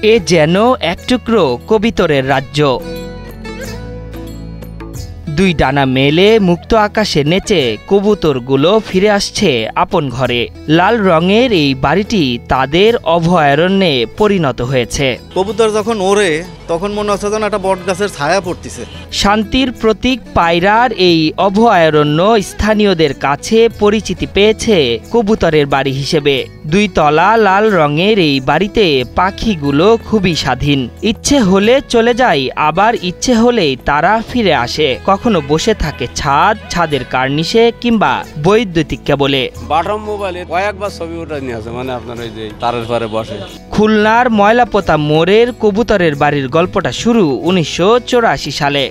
এ যেন এক টুকরো কবিতরের রাজ্য। দুই ডানা মেলে মুক্ত আকাশে নেচে কবুতরগুলো ফিরে আসছে আপন ঘরে। লাল রঙের এই বাড়িটি তাদের অভয়ারণ্যে পরিণত হয়েছে। কবুতর যখন ওড়ে তখন মনে হচ্ছে যেন একটা বট গাছের ছায়া পড়তেছে। শান্তির প্রতীক পায়রার এই অভয়ারণ্য স্থানীয়দের কাছে পরিচিতি পেয়েছে কবুতরের বাড়ি হিসেবে। 2 তলা লাল রঙের এই বাড়িতে পাখিগুলো খুবই স্বাধীন। ইচ্ছে হলে চলে যায়, আবার ইচ্ছে হলেই তারা ফিরে আসে। কখনো বসে থাকে ছাদের কার্নিশে কিংবা বৈদ্যুতিক কেবলে। বাটম মোবাইলে কয়েকবার ছবি ওঠা নিয়ে আছে, মানে আপনার ওই যে তারের পারে বসে। খুলনার ময়লাপোতা মোড়ের কবুতরের বাড়ির গল্পটা শুরু 1984 সালে।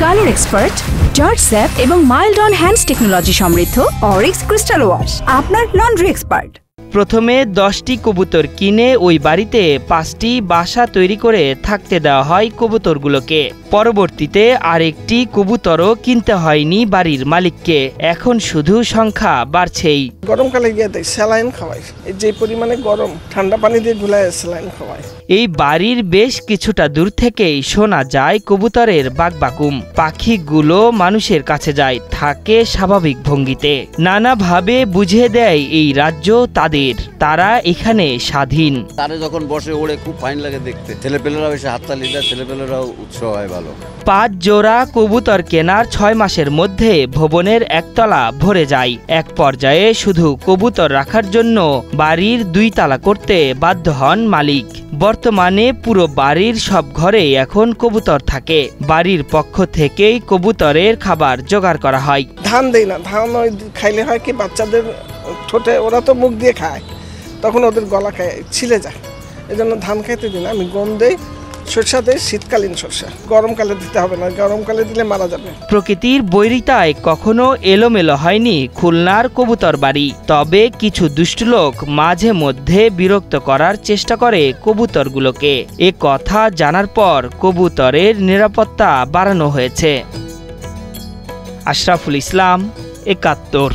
কালার এক্সপার্ট, জর্জ স্যাপ এবং মাইল্ড অন হ্যান্ডস টেকনোলজি সমৃদ্ধ অরিক্স ক্রিস্টাল ওয়াশ আপনার লন্ড্রি এক্সপার্ট। প্রথমে 10টি কবুতর কিনে ওই বাড়িতে 5টি বাসা তৈরি করে থাকতে দেওয়া হয় কবুতরগুলোকে। পরবর্তীতে আরেকটি কবুতরও কিনতে হয়নি বাড়ির মালিককে। এখন শুধু সংখ্যা বাড়ছেই। গরমকালে গিয়ে দেয় স্যালাইন খাওয়াই, যে পরিমাণে গরম ঠান্ডা পানি দিয়ে গুলায় স্যালাইন খাওয়াই। এই বাড়ির বেশ কিছুটা দূর থেকেই শোনা যায় কবুতরের বাকবাকুম। পাখিগুলো মানুষের কাছে যায়, থাকে স্বাভাবিক ভঙ্গিতে। নানাভাবে বুঝিয়ে দেয় এই রাজ্য তাদের, তারা এখানে স্বাধীন। তারে যখন বসে ওড়ে খুব ফাইন লাগে দেখতে। ছেলেপেলেরা বেশি হাততালি দেয়, ছেলেপেলেরাও উৎসাহ হয় ভালো। 5 জোড়া কবুতর কেনার 6 মাসের মধ্যে ভবনের একতলা ভরে যায়। এক পর্যায়ে শুধু কবুতর রাখার জন্য বাড়ির 2 তালা করতে বাধ্য হন মালিক। বর্তমানে পুরো বাড়ির সব ঘরে এখন কবুতর থাকে। বাড়ির পক্ষ থেকেই কবুতরের খাবার জোগাড় করা হয়। ধান দেই না, ধান ওই খাইলে হয় কি বাচ্চাদের ঠোঁটে, ওরা তো মুখ দিয়ে খায়, তখন ওদের গলা খায় ছিলে যায়, এই জন্য ধান খাইতে দিই না। আমি গম দেই, সরষা দেই, শীতকালীন সরষা। গরমকালে দিতে হবে না, গরমকালে দিলে মারা যাবে। প্রকৃতির বৈরিতায় কখনো এলোমেলো হয়নি খুলনার কবুতর বাড়ি। তবে কিছু দুষ্ট লোক মাঝে মধ্যে বিরক্ত করার চেষ্টা করে কবুতরগুলোকে। এ কথা জানার পর কবুতরের নিরাপত্তা বাড়ানো হয়েছে। আশরাফুল ইসলাম, 71।